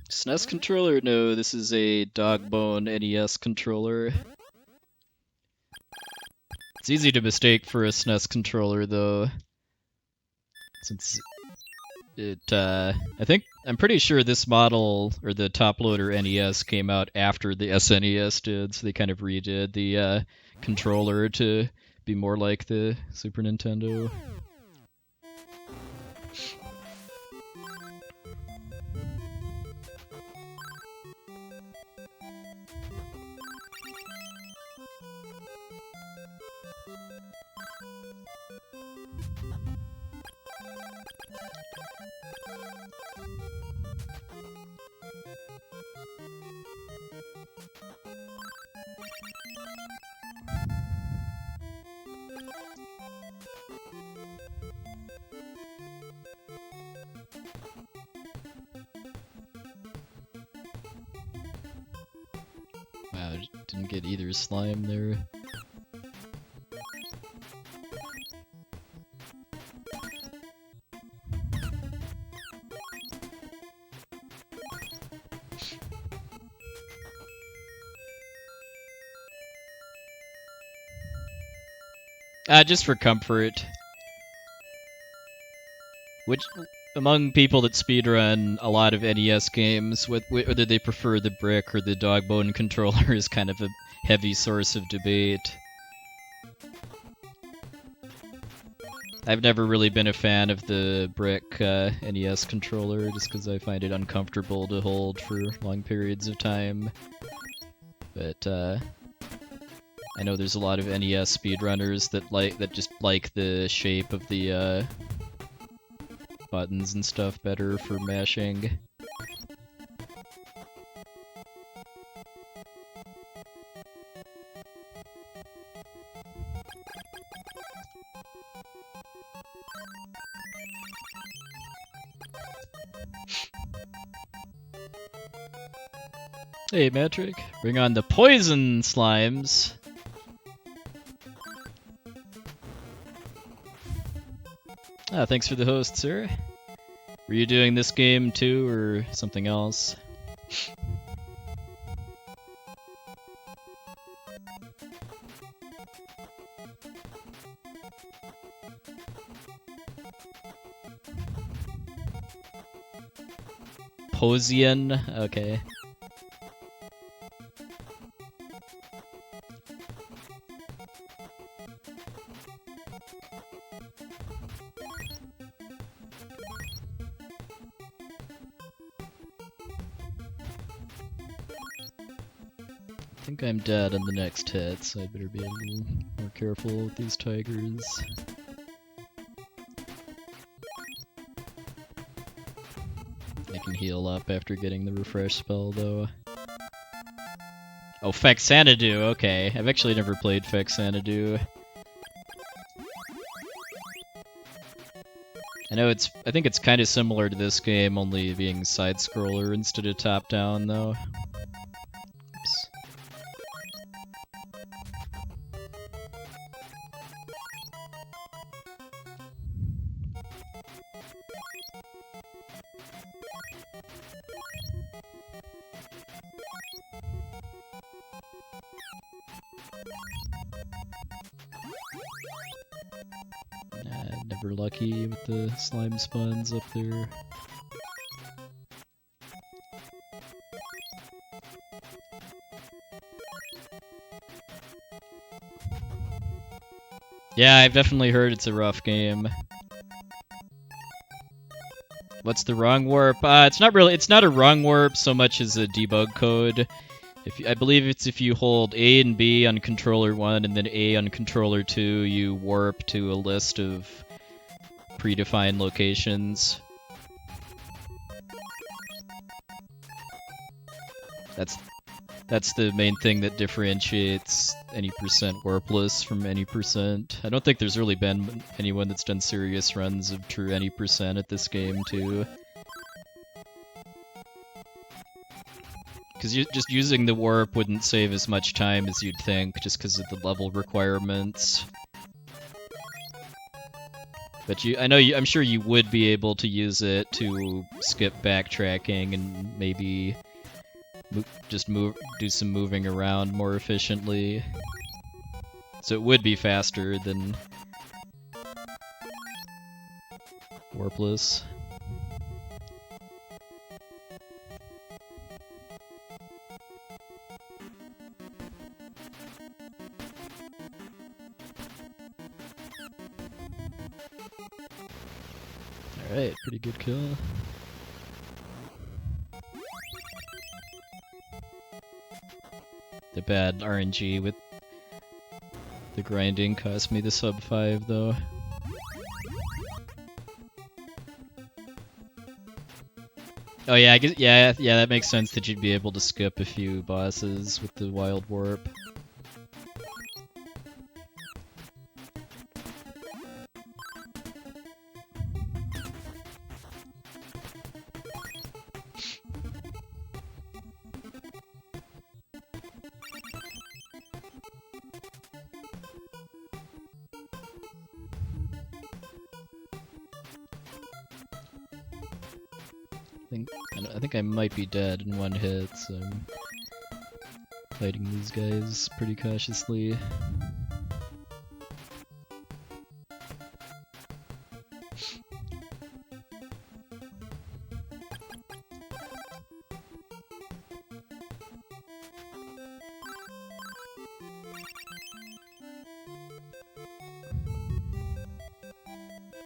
SNES controller? No, this is a dogbone NES controller. It's easy to mistake for a SNES controller, though, since I'm pretty sure this model, or the top loader NES, came out after the SNES did, so they kind of redid the controller to be more like the Super Nintendo. Wow, didn't get either slime there. Just for comfort. Which, among people that speedrun a lot of NES games, whether they prefer the brick or the dogbone controller is kind of a heavy source of debate. I've never really been a fan of the brick NES controller, just because I find it uncomfortable to hold for long periods of time. But I know there's a lot of NES speedrunners that just like the shape of the buttons and stuff better for mashing. Hey, Metric, bring on the poison slimes. Ah, thanks for the host, sir. Were you doing this game too, or something else? Posian? Okay. I think I'm dead on the next hit, so I better be a little more careful with these tigers. I can heal up after getting the refresh spell, though. Oh, Fexanadu, okay. I've actually never played Fexanadu. I think it's kind of similar to this game, only being side-scroller instead of top-down, though. Oops. Never lucky with the slime spawns up there. Yeah, I've definitely heard it's a rough game. What's the wrong warp? It's not a wrong warp so much as a debug code. I believe it's if you hold A and B on controller 1 and then A on controller 2, you warp to a list of predefined locations. That's the main thing that differentiates any percent warpless from any percent. I don't think there's really been anyone that's done serious runs of true any percent at this game, too. Because just using the warp wouldn't save as much time as you'd think, just because of the level requirements. But I'm sure you would be able to use it to skip backtracking and maybe do some moving around more efficiently. So it would be faster than warpless. Alright, pretty good kill. The bad RNG with the grinding cost me the sub 5 though. Oh yeah, I guess, yeah, that makes sense that you'd be able to skip a few bosses with the wild warp. I think I might be dead in one hit, so I'm fighting these guys pretty cautiously.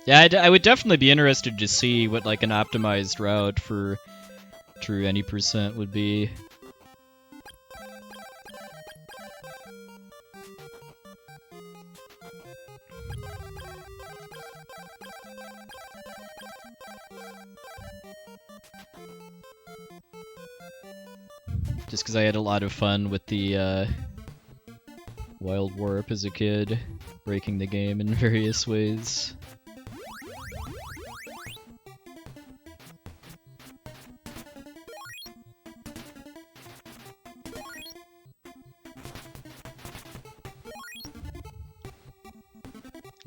Yeah, I would definitely be interested to see what like an optimized route for true any percent would be. Just because I had a lot of fun with the wild warp as a kid, breaking the game in various ways.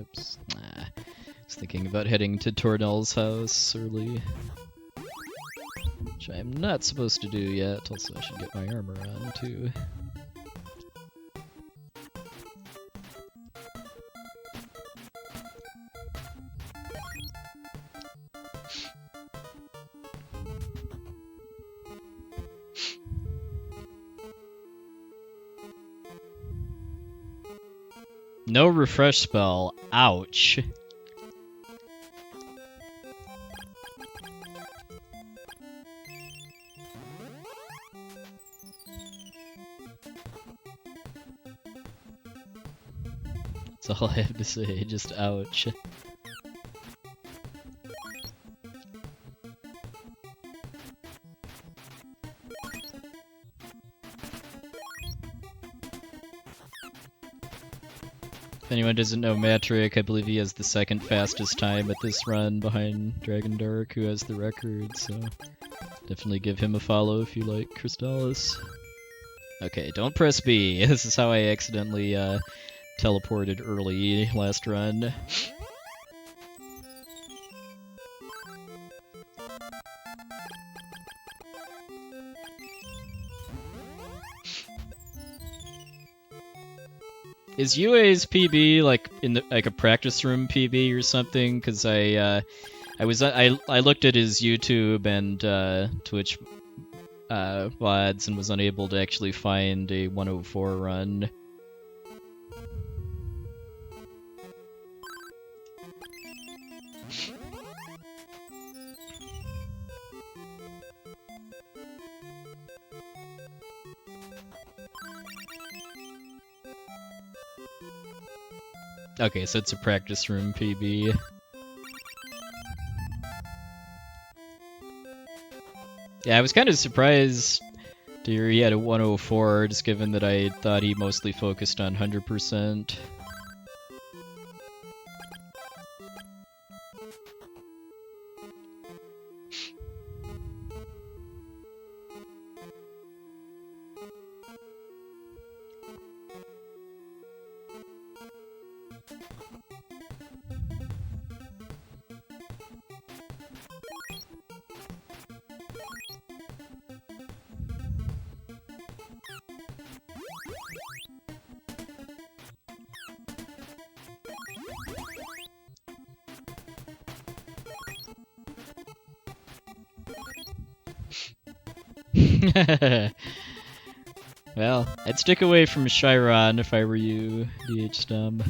Oops. I was thinking about heading to Tornell's house early. Which I'm not supposed to do yet, also I should get my armor on too. No refresh spell. Ouch. That's all I have to say, just ouch. If anyone doesn't know Matrick, I believe he has the second fastest time at this run behind Dragon Dark, who has the record, so definitely give him a follow if you like Crystalis. Okay, don't press B. This is how I accidentally teleported early last run. Is UA's PB like in the, like a practice room PB or something? Because I looked at his YouTube and Twitch VODs and was unable to actually find a 104 run. Okay, so it's a practice room PB. Yeah, I was kind of surprised to hear he had a 104, just given that I thought he mostly focused on 100%. Well, I'd stick away from Chiron if I were you, DH-Stum.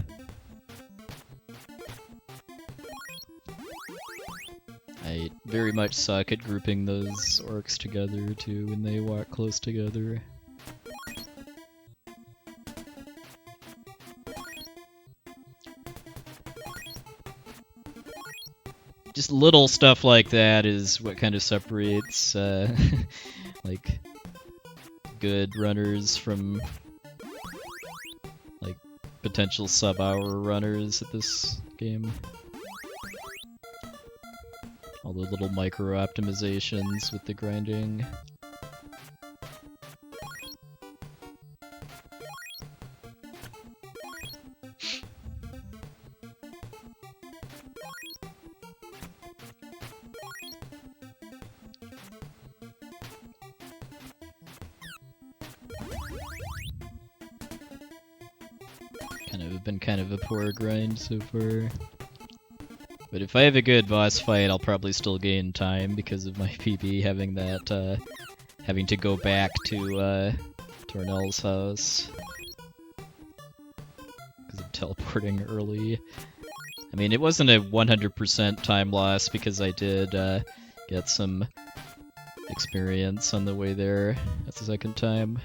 I very much suck at grouping those orcs together, too, when they walk close together. Just little stuff like that is what kind of separates, like, good runners from, like, potential sub-hour runners at this game. All the little micro-optimizations with the grinding. Kind of a poor grind so far. But if I have a good boss fight, I'll probably still gain time because of my PB having that, having to go back to, Tornell's house. Because of teleporting early. I mean, it wasn't a 100% time loss because I did, get some experience on the way there at the second time.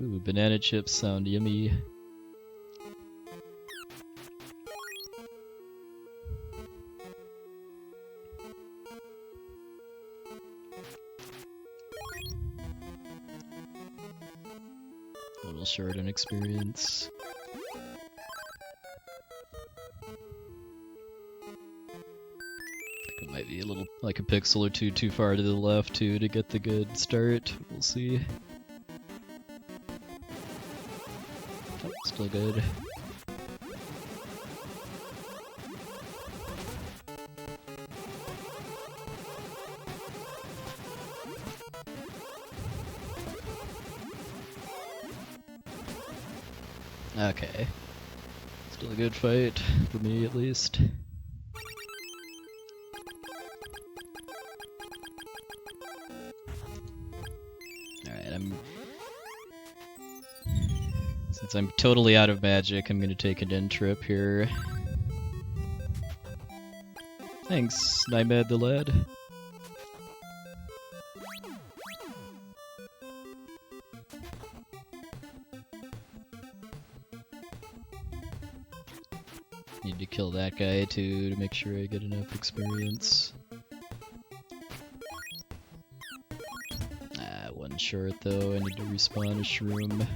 Ooh, banana chips sound yummy. A little short on experience. It might be a little, like a pixel or two too far to the left too to get the good start. We'll see. Oh, still good. Okay. Still a good fight, for me at least. Alright, since I'm totally out of magic, I'm gonna take an end trip here. Thanks, Nymed the lad. Need to kill that guy too to make sure I get enough experience. Ah, one short though. I need to respawn a shroom.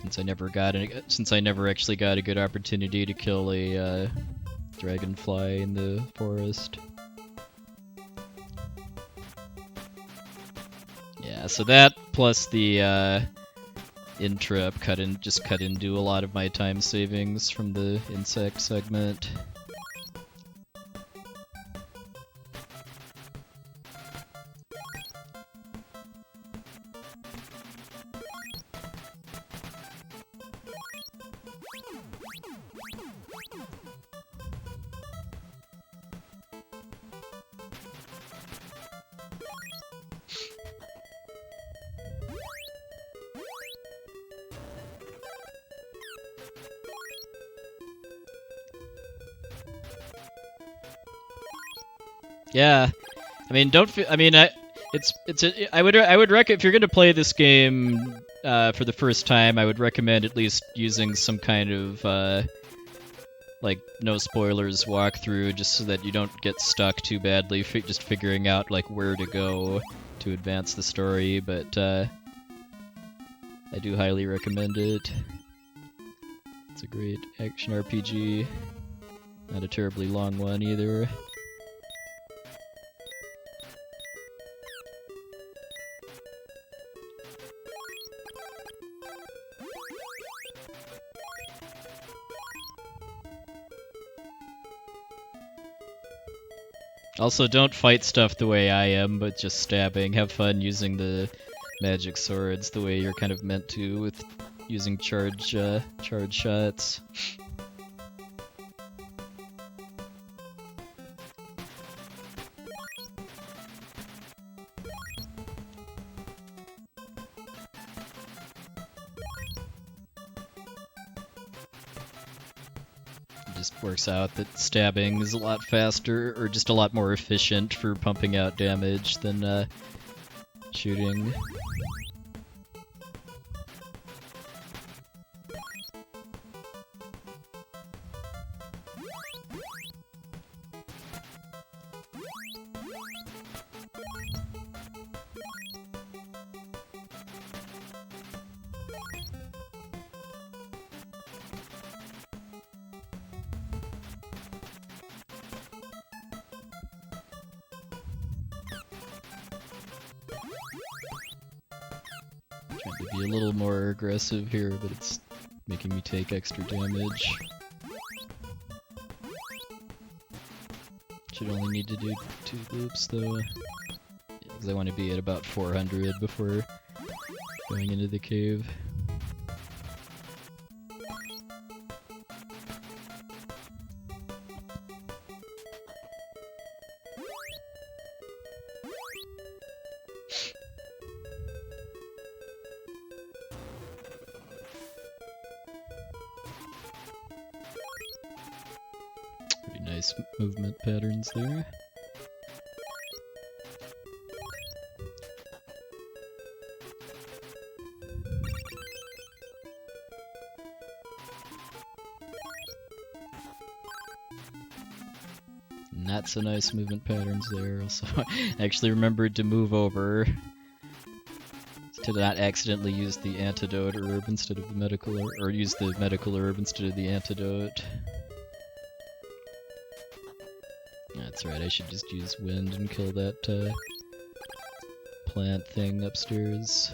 Since I never actually got a good opportunity to kill a dragonfly in the forest. Yeah, so that plus the in trip just cut into a lot of my time savings from the insect segment. Yeah, I mean, I would recommend if you're gonna play this game for the first time, I would recommend at least using some kind of like no spoilers walkthrough, just so that you don't get stuck too badly. Just figuring out like where to go to advance the story, but I do highly recommend it. It's a great action RPG, not a terribly long one either. Also, don't fight stuff the way I am, but just stabbing. Have fun using the magic swords the way you're kind of meant to with using charge shots. Just works out that stabbing is a lot faster, or just a lot more efficient for pumping out damage than shooting. Trying to be a little more aggressive here, but it's making me take extra damage. Should only need to do 2 loops though, because I want to be at about 400 before going into the cave. Pretty nice movement patterns there. Not so nice movement patterns there. Also, I actually remembered to move over to not accidentally use the antidote herb instead of the medical herb, or use the medical herb instead of the antidote. That's right, I should just use wind and kill that plant thing upstairs.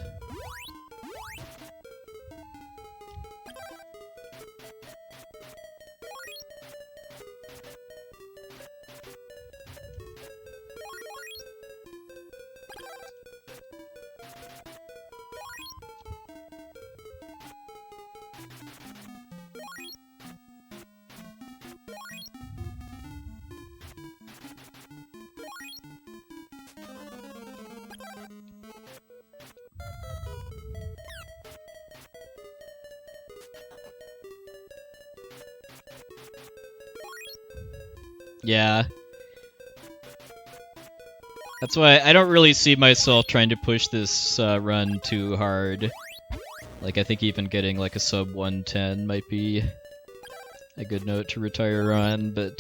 Yeah. That's why I don't really see myself trying to push this run too hard. Like, I think even getting like a sub 110 might be a good note to retire on, but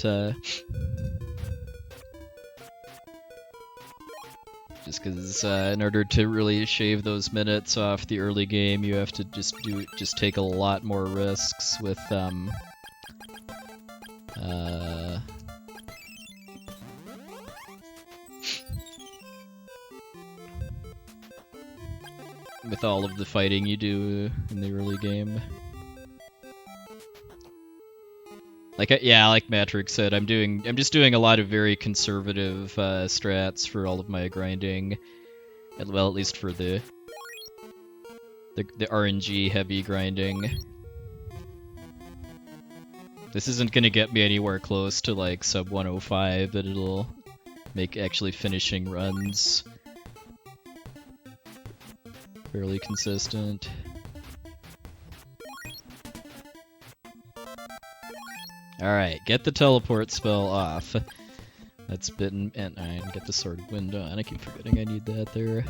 just because in order to really shave those minutes off the early game, you have to just take a lot more risks with with all of the fighting you do in the early game. Like, yeah, like Matrix said, I'm just doing a lot of very conservative strats for all of my grinding. Well, at least for the RNG heavy grinding. This isn't gonna get me anywhere close to like sub 105, but it'll make actually finishing runs fairly consistent. Alright, get the teleport spell off. That's bitten, and get the Sword of Wind on. I keep forgetting I need that there.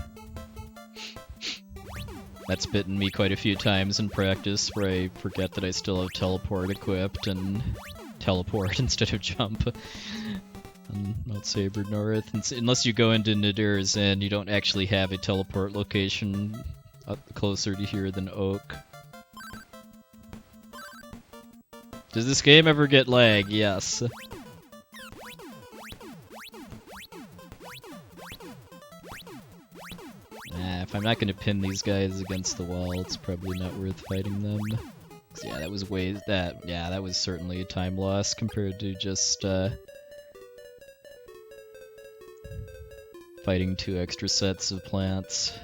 That's bitten me quite a few times in practice, where I forget that I still have teleport equipped and teleport instead of jump. On Mount Saber North. And unless you go into Nadir's Inn, you don't actually have a teleport location up closer to here than Oak. Does this game ever get lag? Yes. If I'm not gonna pin these guys against the wall, it's probably not worth fighting them. 'Cause, yeah, that was certainly a time loss compared to just fighting 2 extra sets of plants.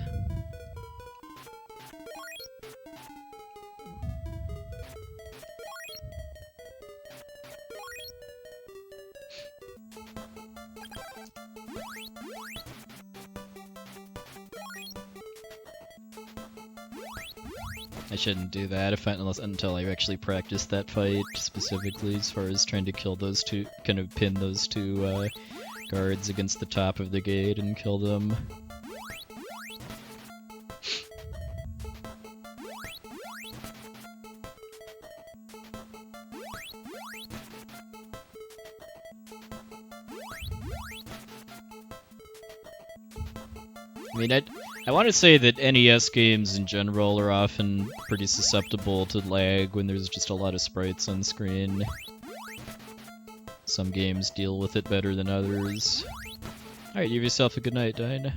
I shouldn't do that until I actually practice that fight specifically, as far as trying to kill those two, kind of pin those two guards against the top of the gate and kill them. I mean, I want to say that NES games in general are often pretty susceptible to lag when there's just a lot of sprites on screen. Some games deal with it better than others. Alright, give yourself a good night, DYNA.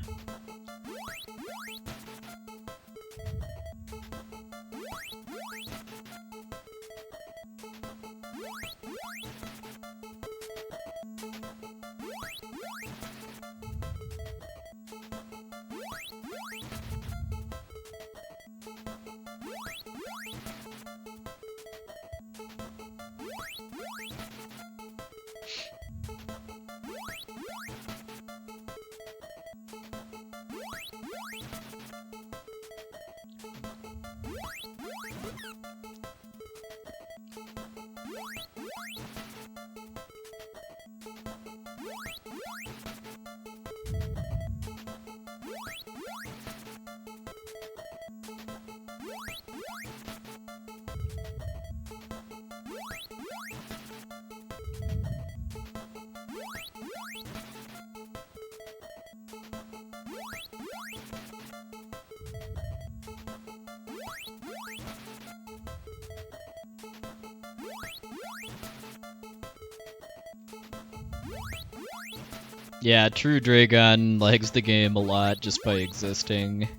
Yeah, True Dragon lags the game a lot just by existing,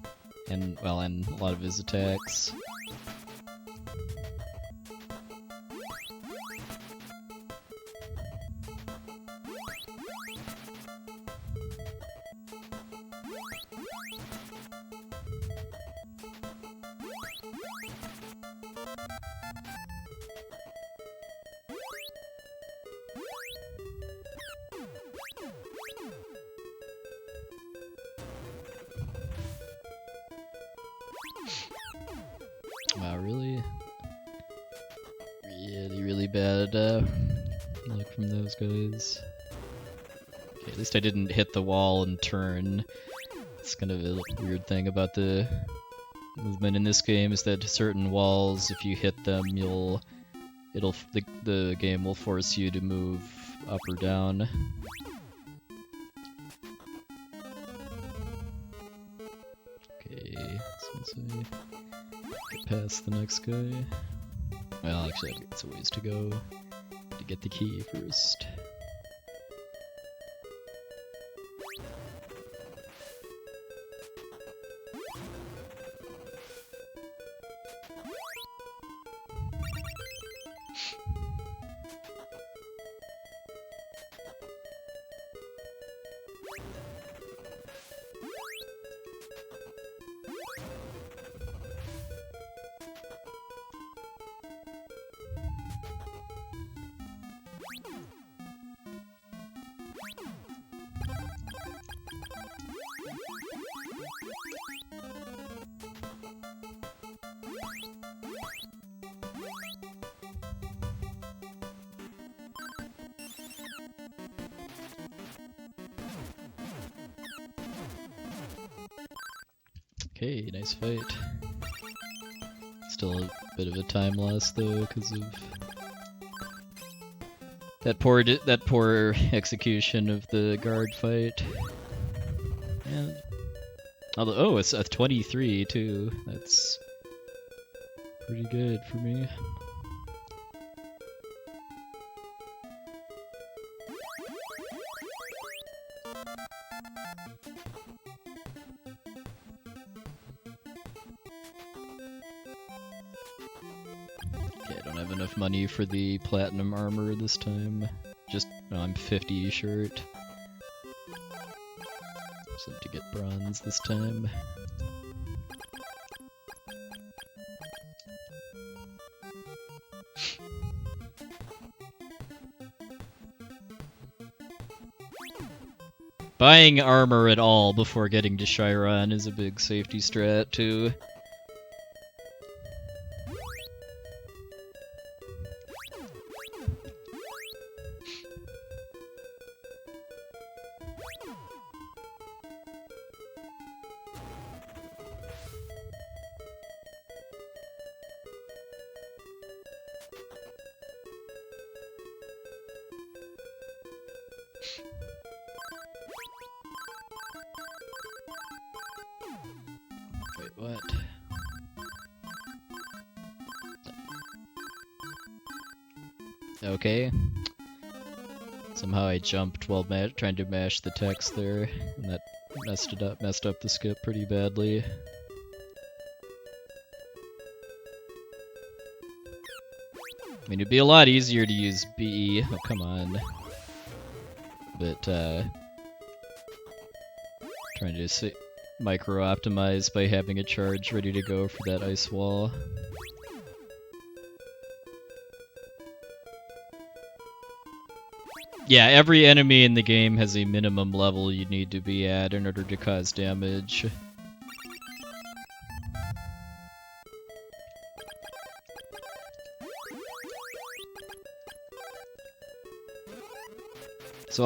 and, well, and a lot of his attacks. Wow, really bad luck from those guys. Okay, at least I didn't hit the wall and turn. It's kind of a weird thing about the movement in this game, is that certain walls, if you hit them, the game will force you to move up or down. Okay, so let's see. Get past the next guy. Well, actually, it's a ways to go to get the key first. Okay, nice fight. Still a bit of a time loss though, because of that poor execution of the guard fight. And although, it's a 23 too. That's pretty good for me. Money for the platinum armor this time. I'm 50 short. to get bronze this time. Buying armor at all before getting to Chiron is a big safety strat, too. Wait, what? Okay. Somehow I jumped while trying to mash the text there, and that messed up the skip pretty badly. I mean, it'd be a lot easier to use B. Oh, come on. But, trying to micro-optimize by having a charge ready to go for that ice wall. Yeah, every enemy in the game has a minimum level you need to be at in order to cause damage. So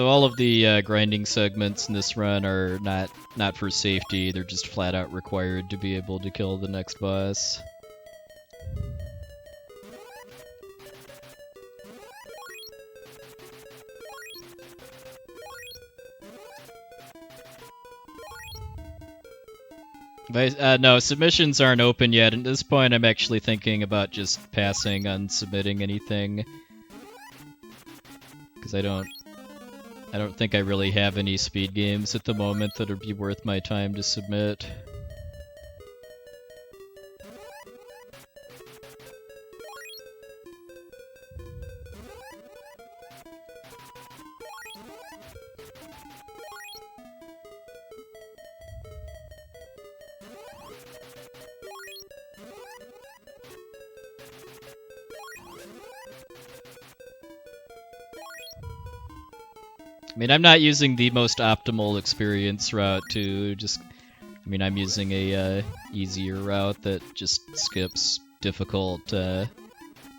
all of the grinding segments in this run are not for safety, they're just flat out required to be able to kill the next boss. No, submissions aren't open yet. At this point, I'm actually thinking about just passing on submitting anything. Because I don't think I really have any speed games at the moment that would be worth my time to submit. I mean, I'm not using the most optimal experience route to I mean, I'm using a easier route that just skips difficult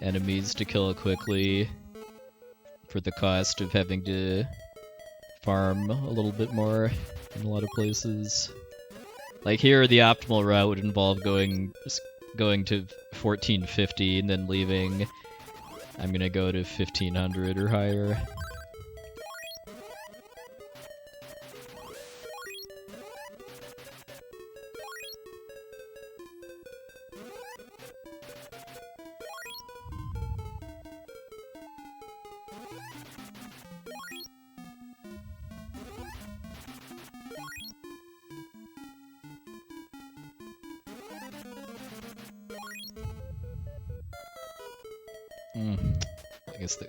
enemies to kill quickly for the cost of having to farm a little bit more in a lot of places. Like here, the optimal route would involve going to 1450 and then leaving. I'm gonna go to 1500 or higher.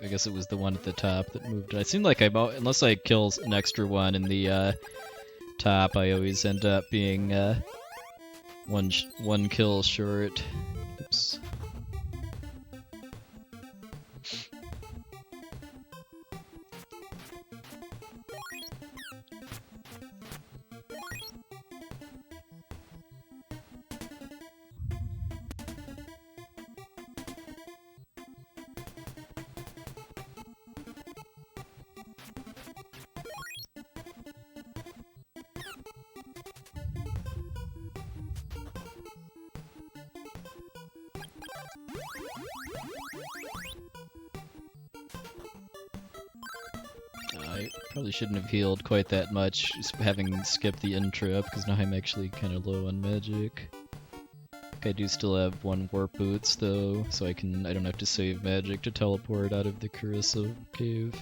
I guess it was the one at the top that moved. It seemed like unless I kill an extra one in the top, I always end up being one kill short. Oops. I probably shouldn't have healed quite that much, just having skipped the intro because now I'm actually kind of low on magic. I do still have one warp boots though, so I don't have to save magic to teleport out of the Crystalis cave.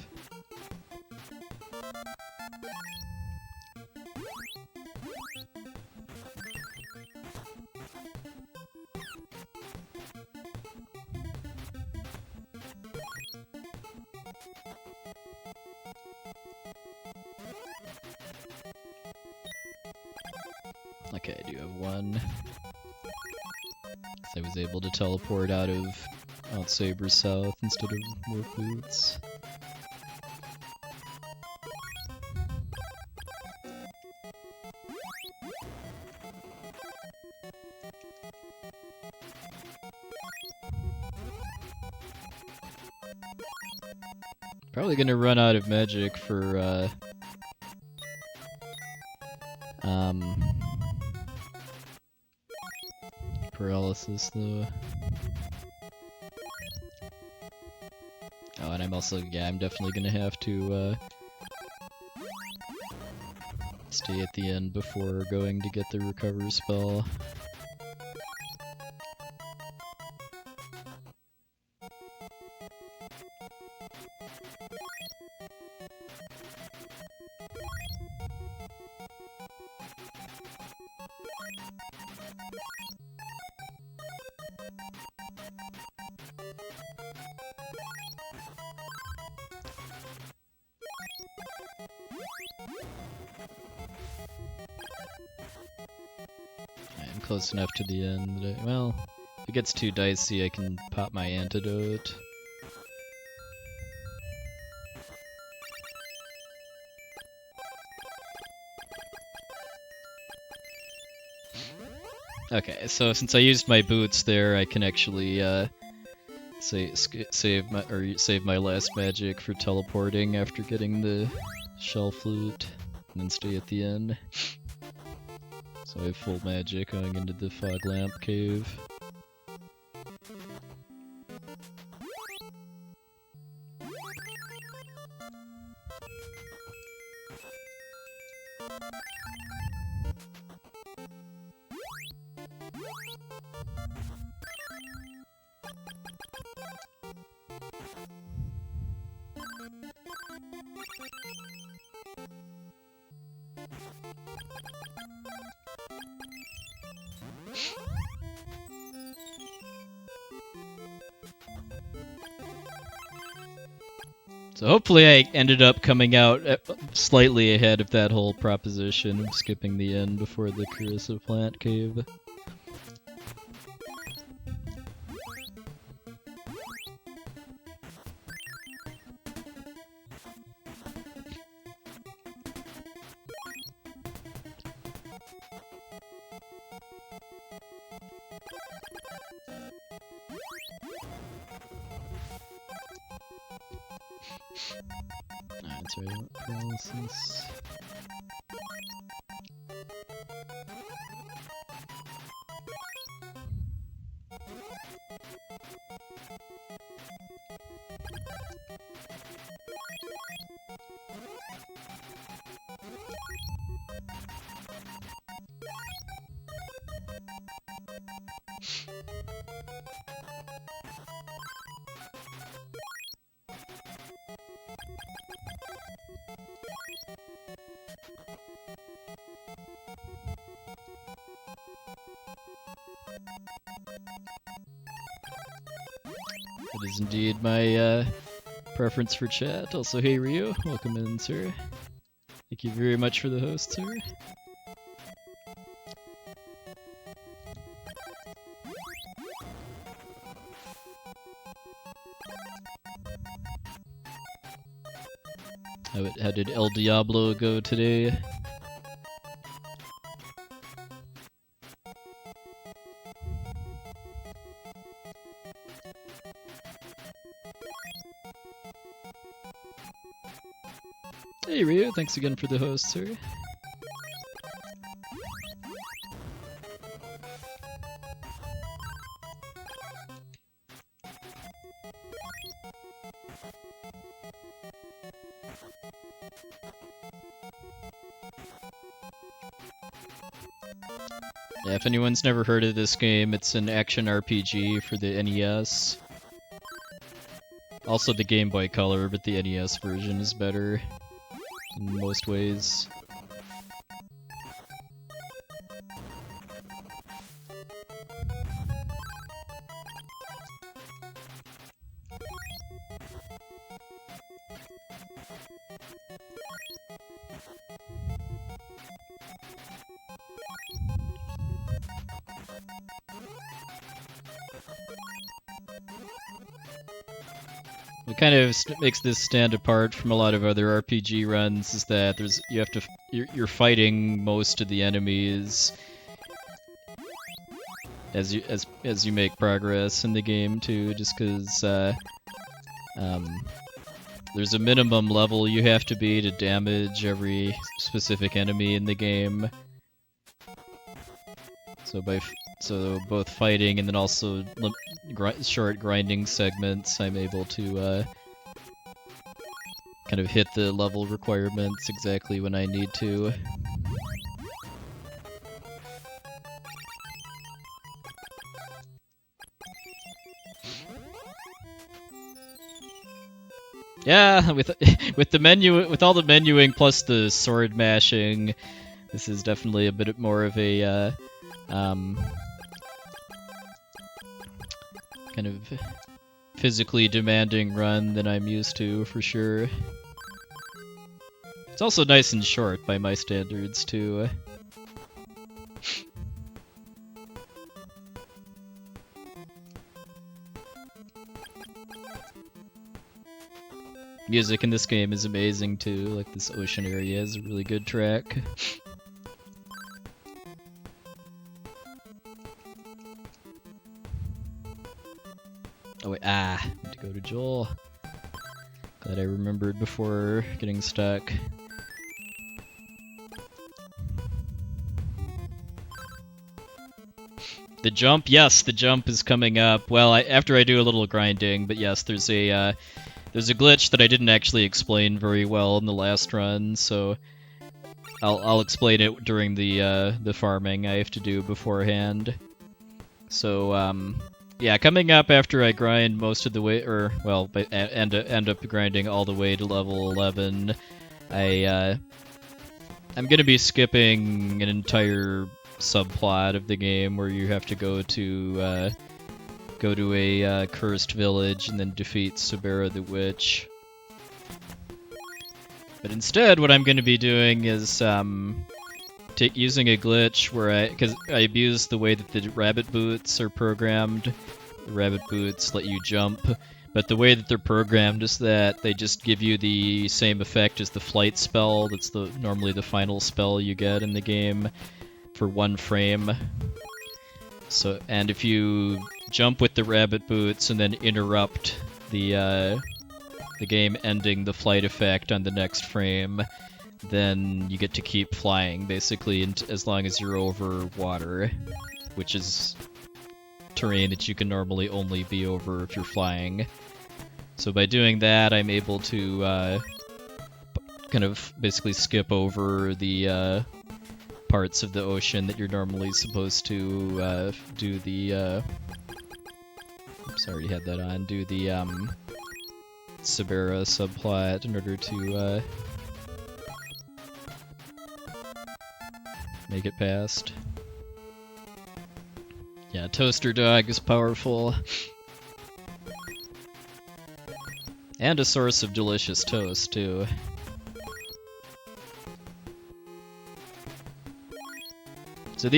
Okay, I do have one. So I was able to teleport out of Mount Saber South instead of Warp Boots. Probably gonna run out of magic for paralysis though. Oh, and I'm also, yeah, I'm definitely gonna have to stay at the end before going to get the recover spell. I'm close enough to the end that well, if it gets too dicey, I can pop my antidote. Okay, so since I used my boots there, I can actually save my last magic for teleporting after getting the shell flute, and then stay at the end. So I have full magic going into the fog lamp cave. So hopefully I ended up coming out slightly ahead of that whole proposition of skipping the end before the Carissa plant cave. That's right, paralysis. That is indeed my preference for chat. Also, hey Rio, welcome in, sir. Thank you very much for the host, sir. How did El Diablo go today? Hey Rio, thanks again for the host, sir. Yeah, if anyone's never heard of this game, it's an action RPG for the NES. Also the Game Boy Color, but the NES version is better in most ways. What kind of makes this stand apart from a lot of other RPG runs is that you're fighting most of the enemies as you make progress in the game too, just because there's a minimum level you have to be to damage every specific enemy in the game. So both fighting and then also short grinding segments, I'm able to kind of hit the level requirements exactly when I need to. Yeah, with all the menuing plus the sword mashing, this is definitely a bit more of a kind of physically demanding run than I'm used to, for sure. It's also nice and short by my standards, too. Music in this game is amazing, too. Like, this ocean area is a really good track. Oh wait, I need to go to Joel. Glad I remembered before getting stuck. The jump, yes, the jump is coming up. Well, after I do a little grinding, but yes, there's a glitch that I didn't actually explain very well in the last run, so I'll explain it during the farming I have to do beforehand. So yeah, coming up after I grind most of the way, or well, end up grinding all the way to level 11, I'm gonna be skipping an entire subplot of the game where you have to go to a cursed village and then defeat Sabera the Witch. But instead, what I'm gonna be doing is using a glitch where because I abuse the way that the rabbit boots are programmed. The rabbit boots let you jump, but the way that they're programmed is that they just give you the same effect as the flight spell. That's normally the final spell you get in the game for 1 frame. So, and if you jump with the rabbit boots and then interrupt the game ending the flight effect on the next frame, then you get to keep flying, basically, as long as you're over water, which is terrain that you can normally only be over if you're flying. So by doing that, I'm able to kind of basically skip over the parts of the ocean that you're normally supposed to do the... Oops, I already had that on. Do the Sabera subplot in order to make it past. Yeah, Toaster Dog is powerful. And a source of delicious toast, too. So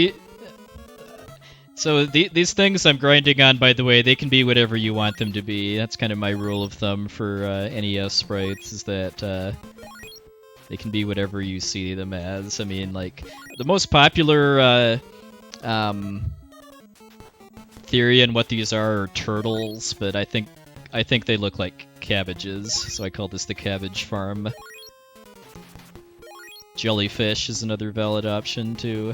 these things I'm grinding on, by the way, they can be whatever you want them to be. That's kind of my rule of thumb for NES sprites, is that they can be whatever you see them as. I mean, like, the most popular theory on what these are turtles, but I think they look like cabbages, so I call this the cabbage farm. Jellyfish is another valid option, too.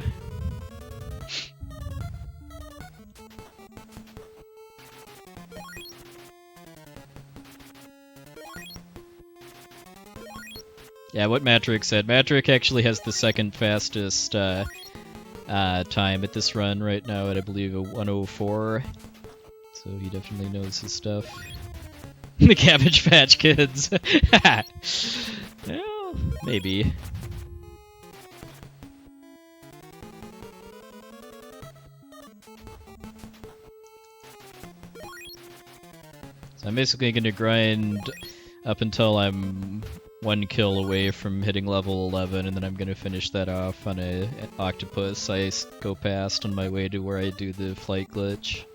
Yeah, what Matrick said. Matrick actually has the second fastest time at this run right now at, I believe, a 104. So he definitely knows his stuff. The Cabbage Patch Kids. Well, maybe. So I'm basically going to grind up until I'm 1 kill away from hitting level 11, and then I'm going to finish that off on an octopus I go past on my way to where I do the flight glitch.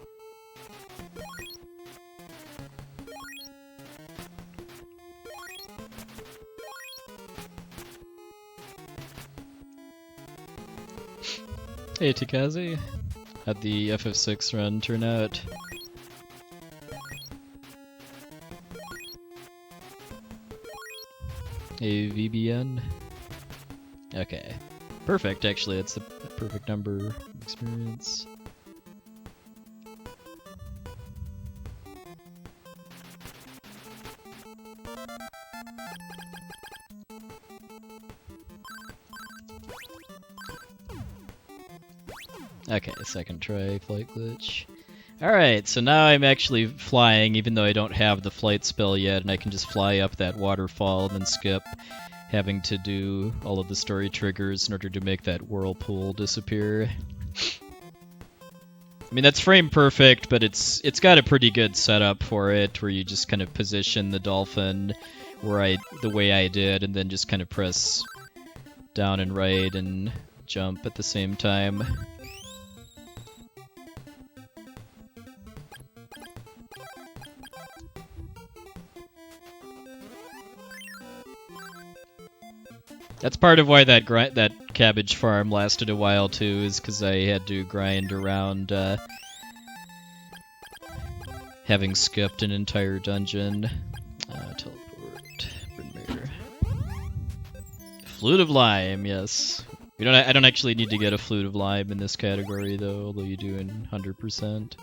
Hey Tikazi, how'd the FF6 run turn out? Hey VBN? Okay. Perfect, actually, that's the perfect number of experience. Okay, second try, flight glitch. Alright, so now I'm actually flying, even though I don't have the flight spell yet, and I can just fly up that waterfall and then skip having to do all of the story triggers in order to make that whirlpool disappear. I mean, that's frame perfect, but it's got a pretty good setup for it, where you just kind of position the dolphin the way I did, and then just kind of press down and right and jump at the same time. That's part of why that cabbage farm lasted a while too, is because I had to grind around having skipped an entire dungeon. Teleport, Brynmare. Flute of Lime, yes. I don't actually need to get a Flute of Lime in this category though, although you do in 100%.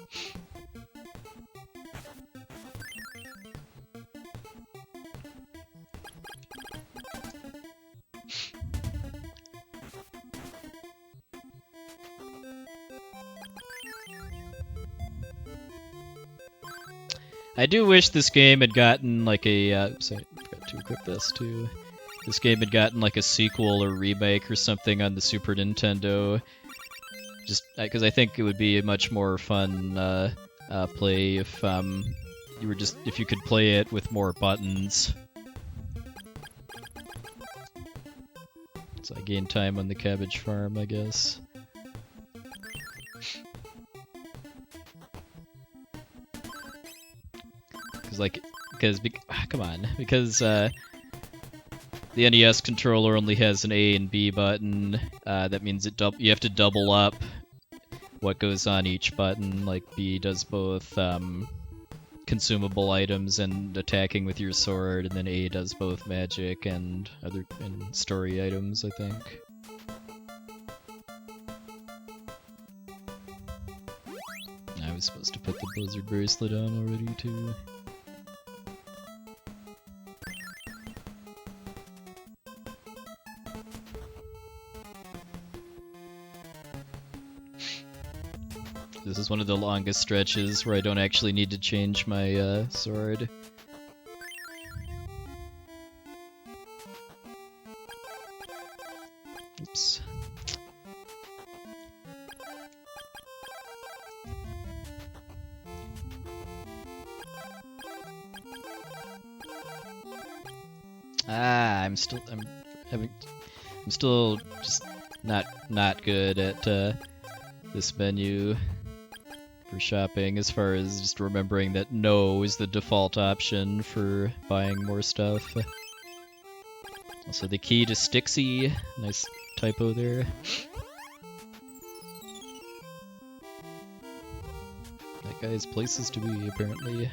I do wish this game had gotten like a. Oops, I forgot to equip this too. This game had gotten like a sequel or remake or something on the Super Nintendo. Just because I think it would be a much more fun play if if you could play it with more buttons. So I gained time on the cabbage farm, I guess. Because the NES controller only has an A and B button. That means you have to double up what goes on each button. Like B does both consumable items and attacking with your sword, and then A does both magic and story items, I think. I was supposed to put the Blizzard bracelet on already too. This is one of the longest stretches where I don't actually need to change my sword. Oops. I'm still just not good at this menu for shopping, as far as just remembering that no is the default option for buying more stuff. Also, the key to Stixie, nice typo there. That guy's places to be, apparently.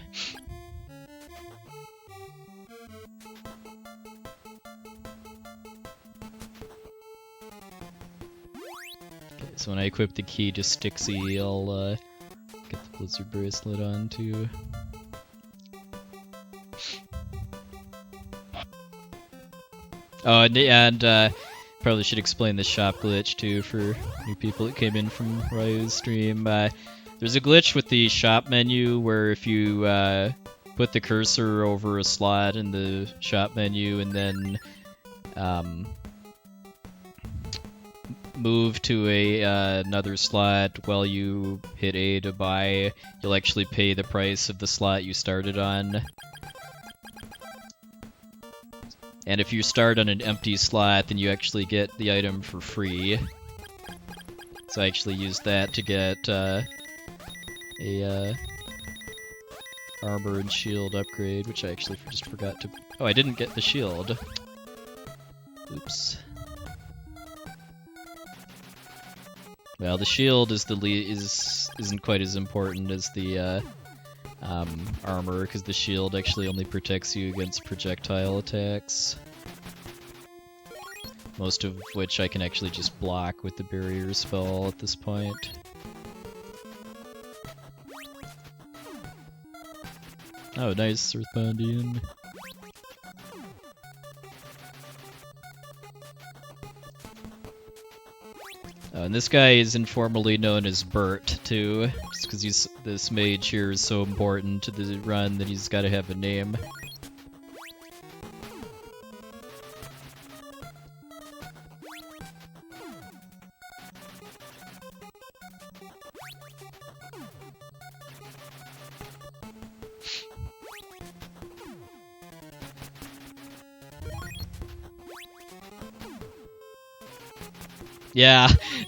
Okay, so when I equip the key to Stixie, I'll get the Blizzard bracelet on too. Oh, and probably should explain the shop glitch too for new people that came in from Ryu's stream. There's a glitch with the shop menu where if you put the cursor over a slot in the shop menu and then move to another slot while you hit A to buy, you'll actually pay the price of the slot you started on. And if you start on an empty slot, then you actually get the item for free. So I actually used that to get a armor and shield upgrade, which I actually just forgot to... Oh, I didn't get the shield. Oops. Well, the shield is isn't quite as important as the armor, because the shield actually only protects you against projectile attacks. Most of which I can actually just block with the barrier spell at this point. Oh, nice, Earthboundian. Oh, and this guy is informally known as Bert, too, just because this mage here is so important to the run that he's got to have a name.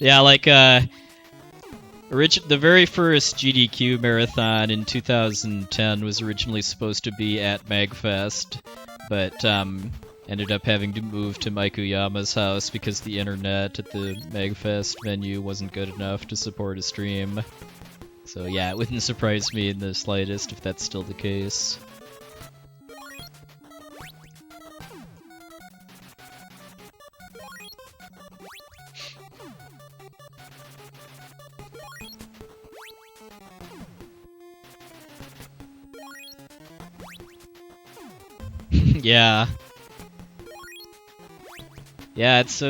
Yeah, like, the very first GDQ marathon in 2010 was originally supposed to be at MagFest, but, ended up having to move to Maikuyama's house because the internet at the MagFest venue wasn't good enough to support a stream. So yeah, it wouldn't surprise me in the slightest if that's still the case. Yeah. Yeah, it's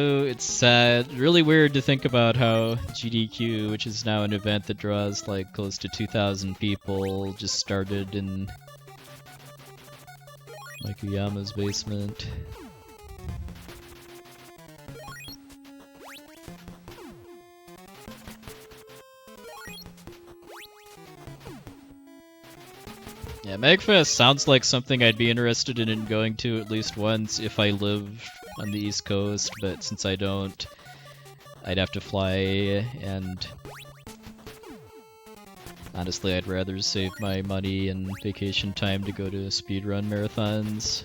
really weird to think about how GDQ, which is now an event that draws like close to 2,000 people, just started in Maikuyama's basement. Yeah, MagFest sounds like something I'd be interested in going to at least once if I lived on the East Coast, but since I don't, I'd have to fly, and honestly I'd rather save my money and vacation time to go to speedrun marathons.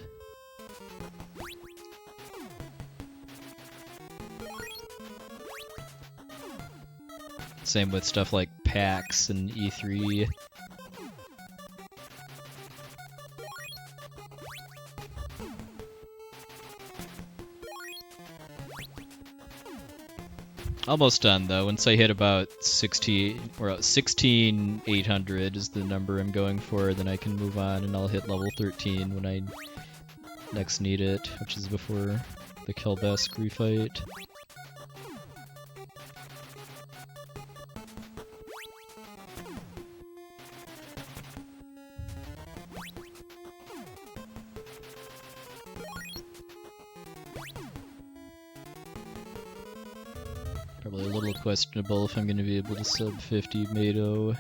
Same with stuff like PAX and E3. Almost done though. Once I hit about 16,800 is the number I'm going for, then I can move on and I'll hit level 13 when I next need it, which is before the Kelbesk refight. Probably a little questionable if I'm going to be able to sub 50 Mado.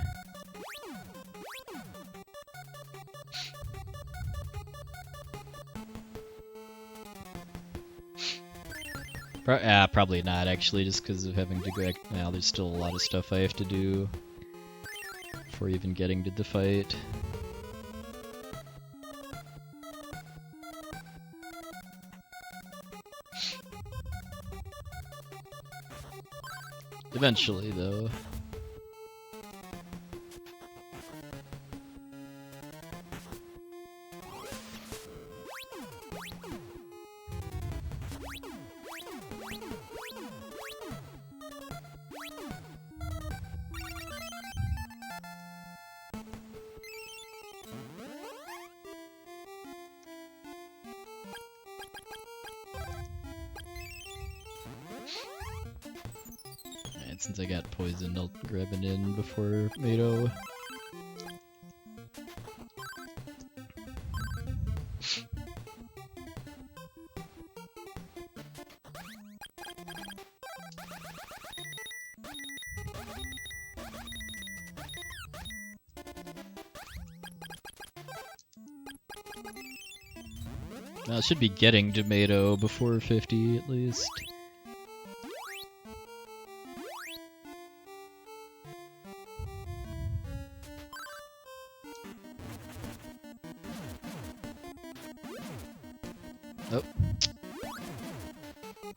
Probably not actually, just because of having to go. Now there's still a lot of stuff I have to do before even getting to the fight. Eventually, though. Since I got poisoned, I'll grab an in before Mado. I should be getting to Mado before 50 at least. Oh.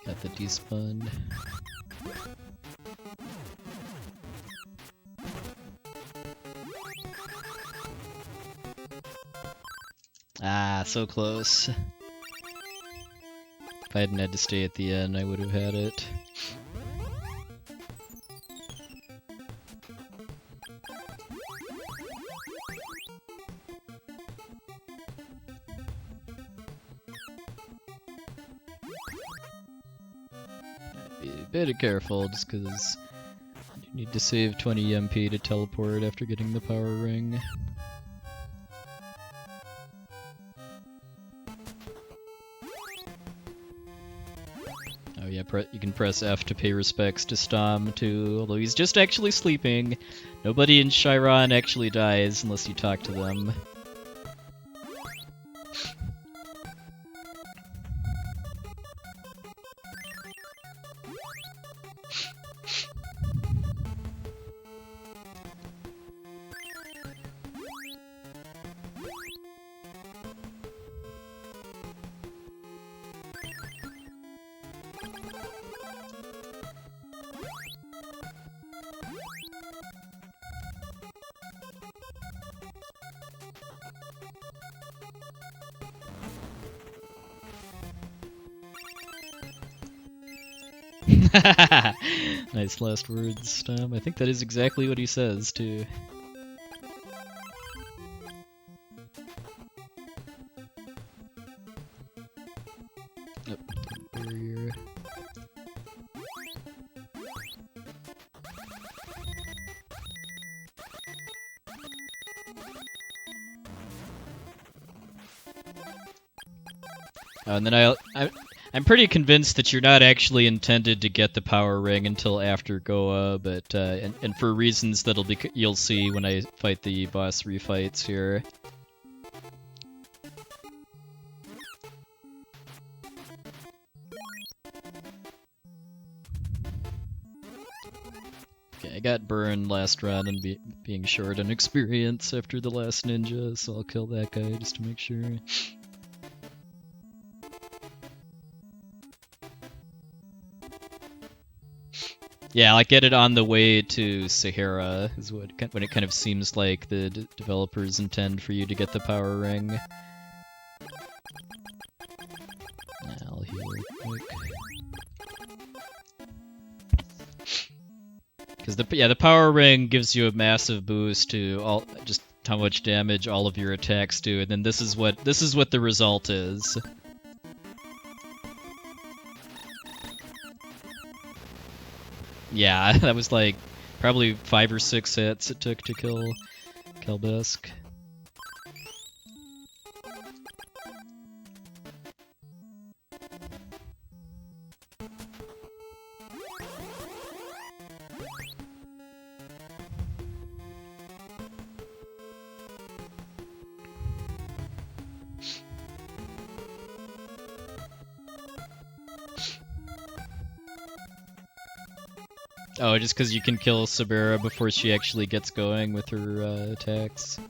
Got the despawn. Ah, so close. If I hadn't had to stay at the end, I would have had it. Be a bit careful, just because you need to save 20 MP to teleport after getting the power ring. Oh yeah, you can press F to pay respects to Stom too, although he's just actually sleeping. Nobody in Chiron actually dies unless you talk to them. Nice last words, Tom. I think that is exactly what he says, too. Oh, barrier. Oh, and then I'm pretty convinced that you're not actually intended to get the power ring until after Goa, but and for reasons you'll see when I fight the boss refights here. Okay, I got burned last run and being short on experience after the last ninja, so I'll kill that guy just to make sure. Yeah, like get it on the way to Sahara is when it kind of seems like the developers intend for you to get the power ring. Yeah, I'll heal real quick. Because the power ring gives you a massive boost to just how much damage all of your attacks do, and then this is what the result is. Yeah, that was like probably 5 or 6 hits it took to kill Kelbesk. Oh, just because you can kill Sabera before she actually gets going with her attacks. I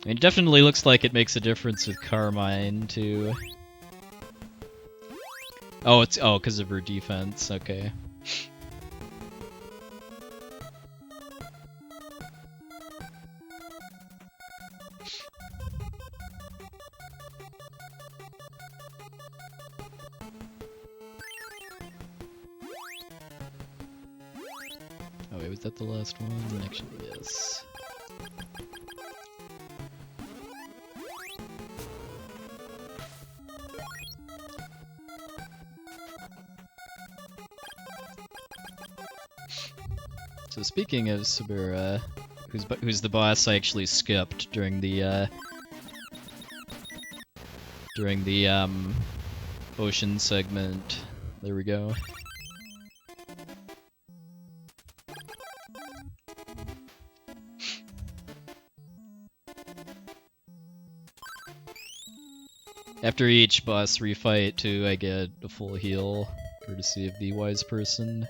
mean, it definitely looks like it makes a difference with Carmine, too. Oh, because of her defense, okay. Oh wait, was that the last one? Actually, yes. So speaking of Sabera, who's the boss I actually skipped during the ocean segment. There we go. After each boss refight, too, I get a full heal, courtesy of the wise person.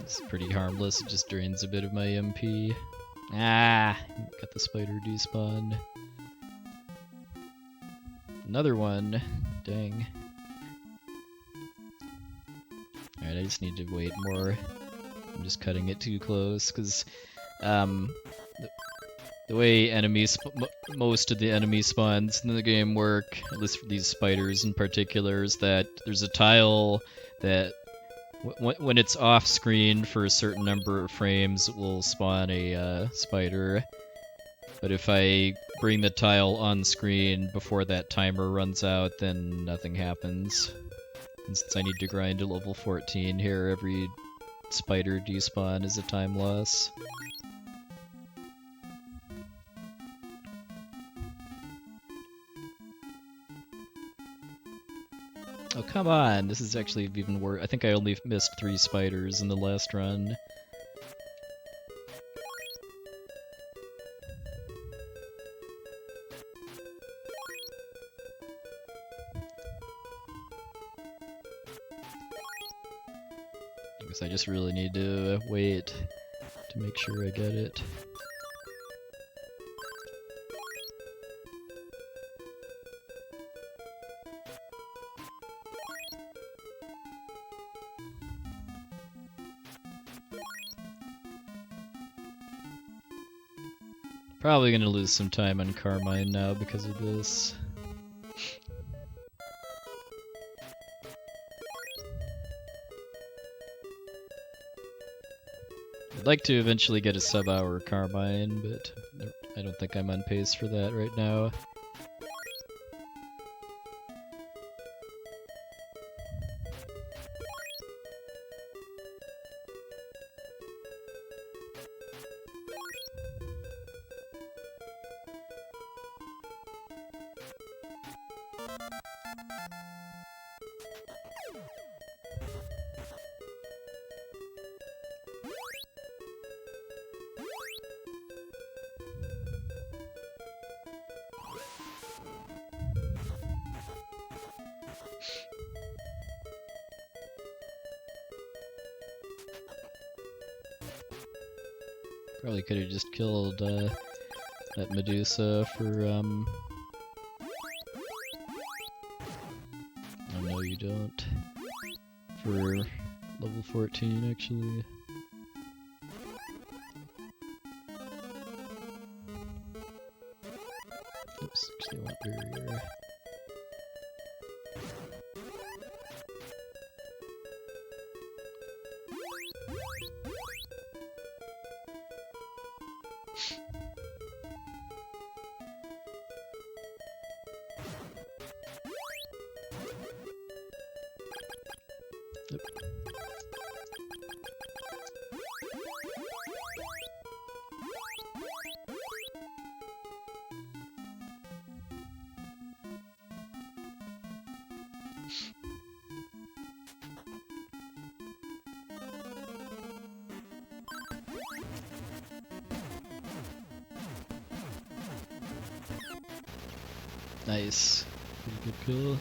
It's pretty harmless, it just drains a bit of my MP. Ah! Got the spider despawn. Another one. Dang. Alright, I just need to wait more. I'm just cutting it too close, because the way most of the enemy spawns in the game work, at least for these spiders in particular, is that there's a tile that when it's off screen for a certain number of frames, it will spawn a spider. But if I bring the tile on screen before that timer runs out, then nothing happens. And since I need to grind to level 14 here, every spider despawn is a time loss. Oh, come on! This is actually even worse. I think I only missed 3 spiders in the last run. I guess I just really need to wait to make sure I get it. Probably gonna lose some time on Carmine now because of this. I'd like to eventually get a sub-hour Carmine, but I don't think I'm on pace for that right now. Probably could have just killed that Medusa for oh no you don't. For level 14 actually. Oops, actually I want barrier. Nice. Pretty good kill.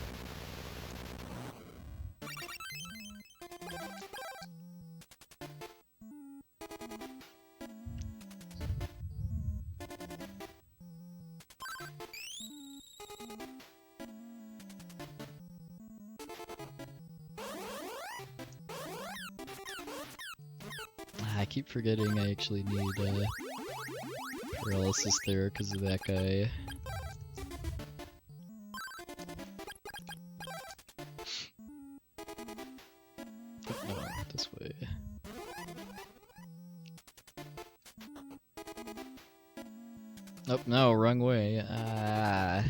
I keep forgetting I actually need paralysis there because of that guy. No, this way. Oh, no, wrong way. Ah.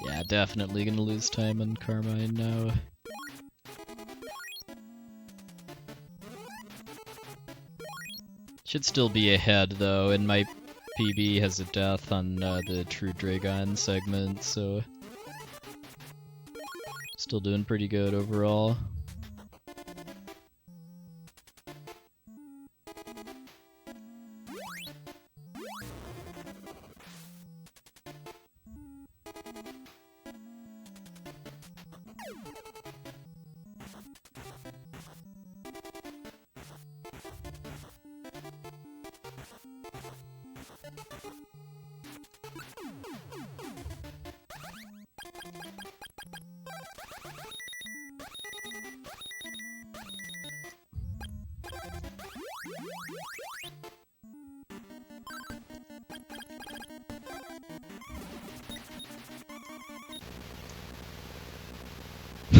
Yeah, definitely gonna lose time on Carmine now. Should still be ahead though, and my PB has a death on the True Dragon segment, so still doing pretty good overall.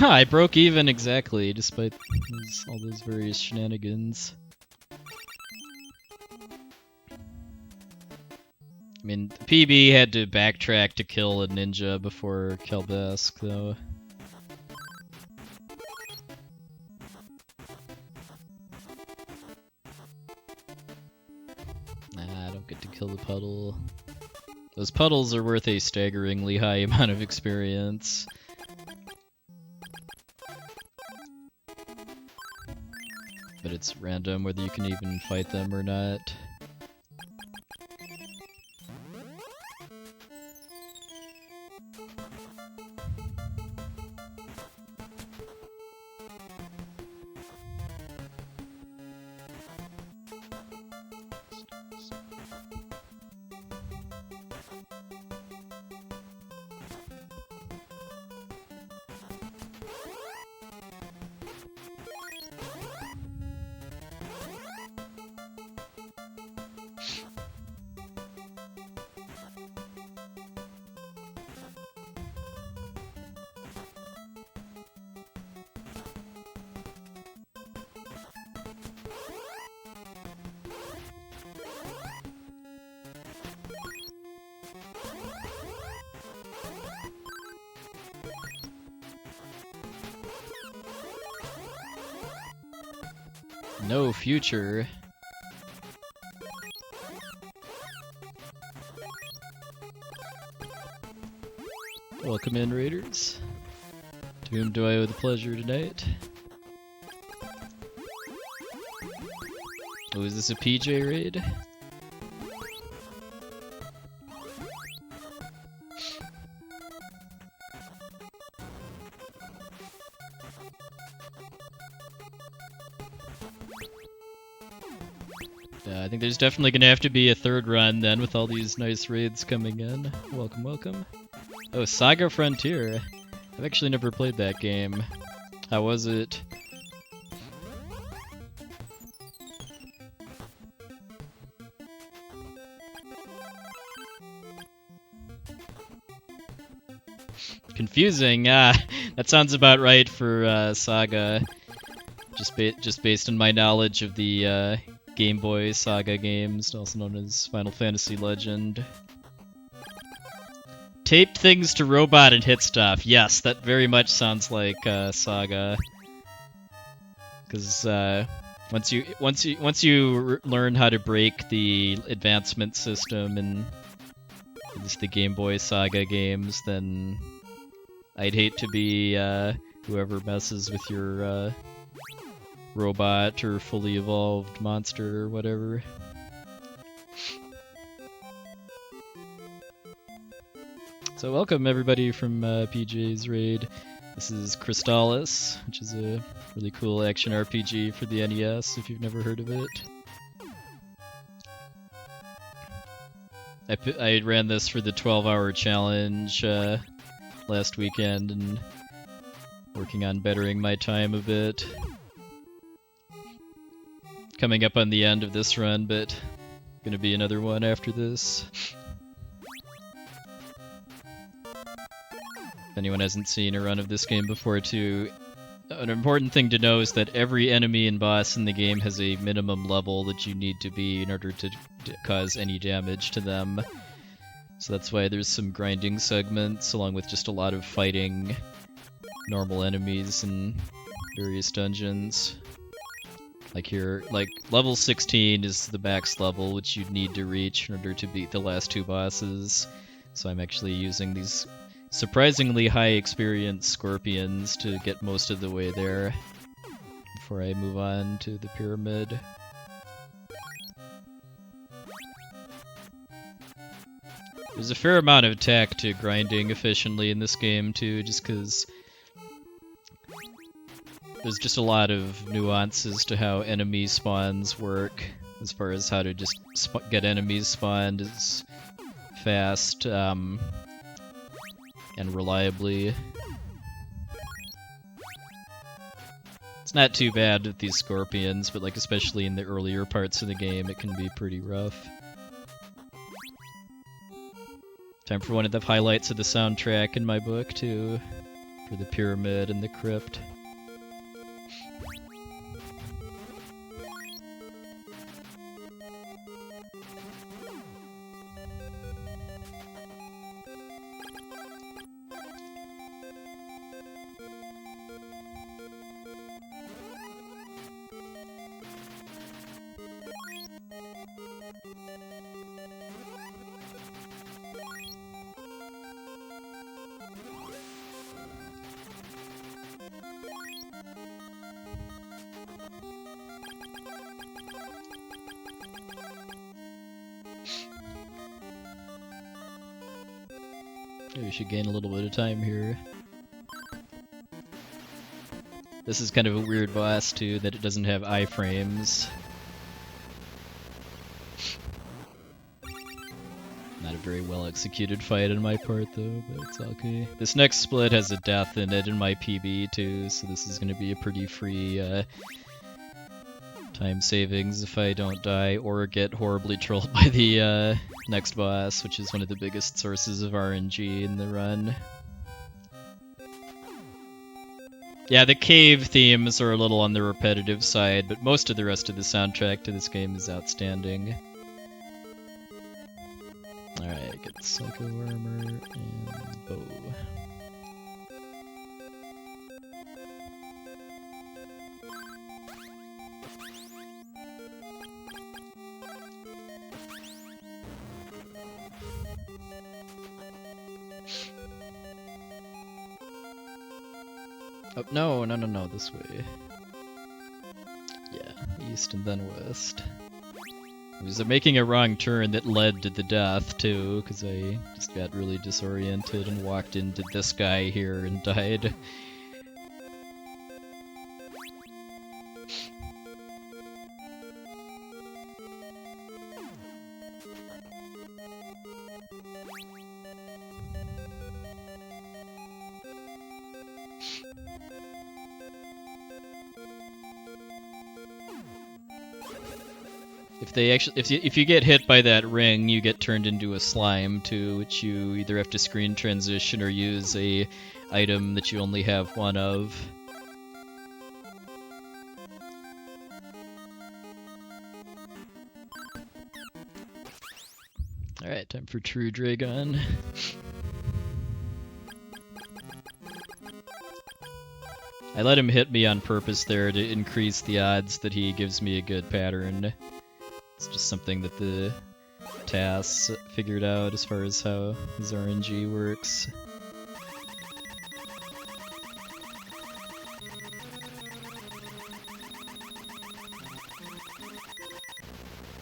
I broke even exactly, despite all those various shenanigans. I mean, the PB had to backtrack to kill a ninja before Kelbask, though. Nah, I don't get to kill the puddle. Those puddles are worth a staggeringly high amount of experience. But it's random whether you can even fight them or not. No future. Welcome in, Raiders. To whom do I owe the pleasure tonight? Oh, is this a PJ raid? I think there's definitely gonna have to be a third run then with all these nice raids coming in. Welcome, welcome. Oh, Saga Frontier. I've actually never played that game. How was it? Confusing. That sounds about right for Saga. Just based on my knowledge of the Game Boy Saga games, also known as Final Fantasy Legend. Taped things to robot and hit stuff. Yes, that very much sounds like Saga. Because once you learn how to break the advancement system in at least the Game Boy Saga games, then I'd hate to be whoever messes with your robot or fully evolved monster or whatever. So welcome everybody from PJ's raid. This is Crystalis, which is a really cool action RPG for the NES if you've never heard of it. I ran this for the 12-hour challenge last weekend and working on bettering my time a bit. Coming up on the end of this run, but gonna be another one after this. If anyone hasn't seen a run of this game before too, an important thing to know is that every enemy and boss in the game has a minimum level that you need to be in order to cause any damage to them. So that's why there's some grinding segments along with just a lot of fighting normal enemies in various dungeons. Like here, like level 16 is the max level which you'd need to reach in order to beat the last two bosses. So I'm actually using these surprisingly high experience scorpions to get most of the way there before I move on to the pyramid. There's a fair amount of attack to grinding efficiently in this game too, just because there's just a lot of nuances to how enemy spawns work, as far as how to just get enemies spawned as fast and reliably. It's not too bad with these scorpions, but like especially in the earlier parts of the game, it can be pretty rough. Time for one of the highlights of the soundtrack in my book too, for the pyramid and the crypt. We should gain a little bit of time here. This is kind of a weird boss too, that it doesn't have iframes. Not a very well executed fight on my part though, but it's okay. This next split has a death in it in my PB too, so this is going to be a pretty free time savings if I don't die or get horribly trolled by the next boss, which is one of the biggest sources of RNG in the run. Yeah, the cave themes are a little on the repetitive side, but most of the rest of the soundtrack to this game is outstanding. Alright, get Psycho Armor and Bow. Oh, no, this way. Yeah, east and then west. I was making a wrong turn that led to the death, too, because I just got really disoriented and walked into this guy here and died. If you get hit by that ring, you get turned into a slime too, which you either have to screen transition or use a item that you only have one of. Alright, time for True Dragon. I let him hit me on purpose there to increase the odds that he gives me a good pattern. It's just something that the TAS figured out as far as how his RNG works.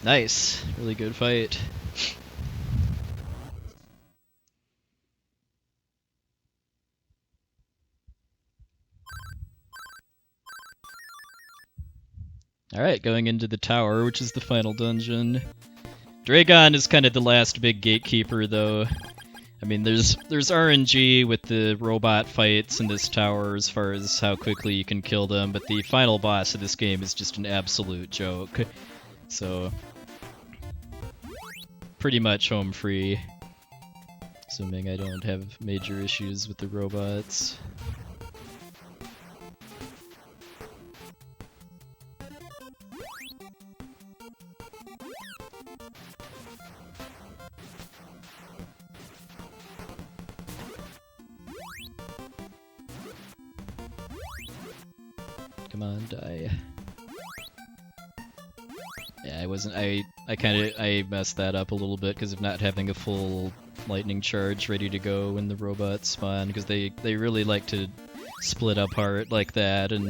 Nice! Really good fight. Alright, going into the tower, which is the final dungeon. Dragon is kind of the last big gatekeeper, though. I mean, there's RNG with the robot fights in this tower as far as how quickly you can kill them, but the final boss of this game is just an absolute joke. So, pretty much home free. Assuming I don't have major issues with the robots. Come on, die. Yeah, I messed that up a little bit because of not having a full lightning charge ready to go when the robots spawn, because they really like to split apart like that, and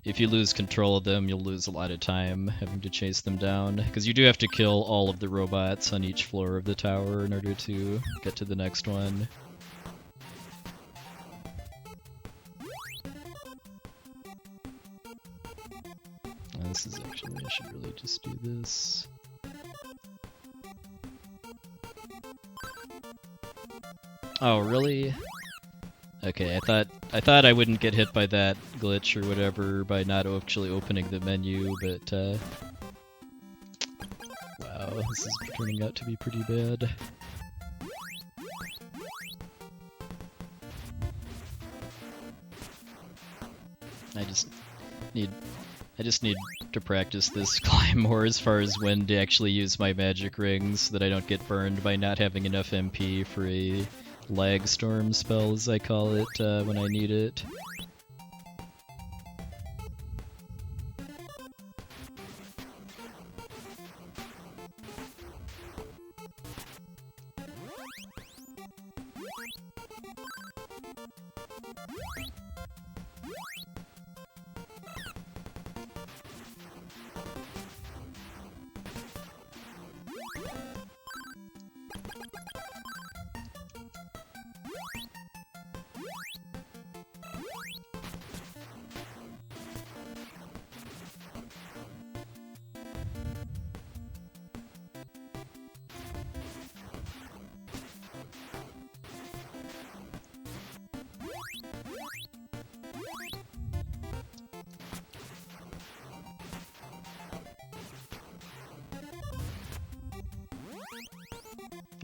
if you lose control of them, you'll lose a lot of time having to chase them down, because you do have to kill all of the robots on each floor of the tower in order to get to the next one. . this is actually, I should really just do this. Oh, really? Okay, I thought I wouldn't get hit by that glitch or whatever by not actually opening the menu, but wow, this is turning out to be pretty bad. I just need to practice this climb more as far as when to actually use my magic rings so that I don't get burned by not having enough MP for a lag storm spell, as I call it, when I need it.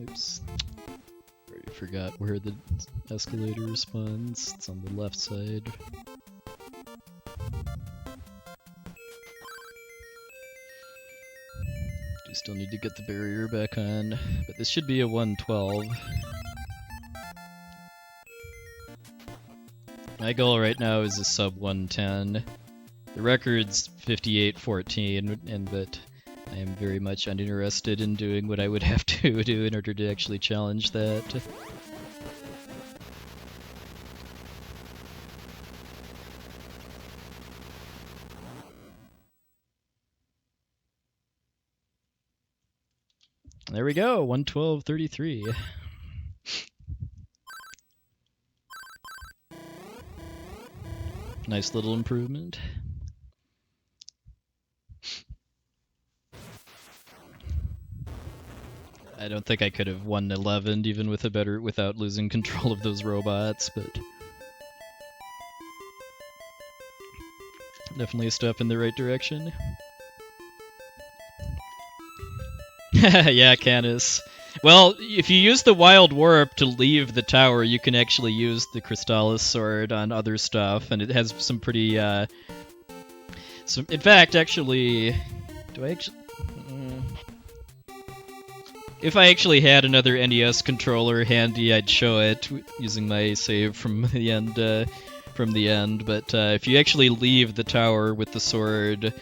Oops. Already forgot where the escalator spawns. It's on the left side. Do still need to get the barrier back on, but this should be a 112. My goal right now is a sub 110. The record's 58-14, but I am very much uninterested in doing what I would have to do in order to actually challenge that. There we go, 112.33. Nice little improvement. I don't think I could have won 11 even with a better, without losing control of those robots, but definitely a step in the right direction. Yeah, Canis. Well, if you use the Wild Warp to leave the tower, you can actually use the Crystalis sword on other stuff, and it has some pretty, in fact, actually, do I actually... If I actually had another NES controller handy, I'd show it using my save from the end, but if you actually leave the tower with the sword...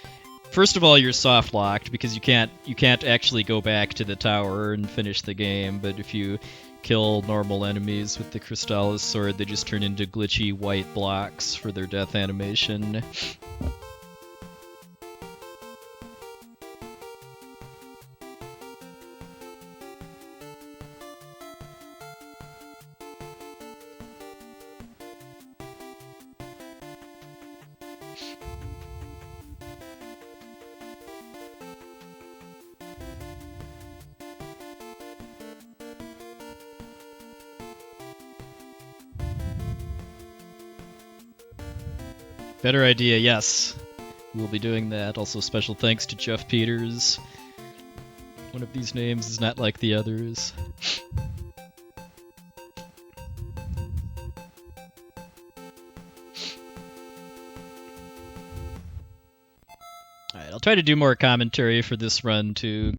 First of all, you're soft locked because you can't actually go back to the tower and finish the game. But if you kill normal enemies with the Crystalis sword, they just turn into glitchy white blocks for their death animation. Better idea, yes. We'll be doing that. Also, special thanks to Jeff Peters. One of these names is not like the others. Alright, I'll try to do more commentary for this run, too.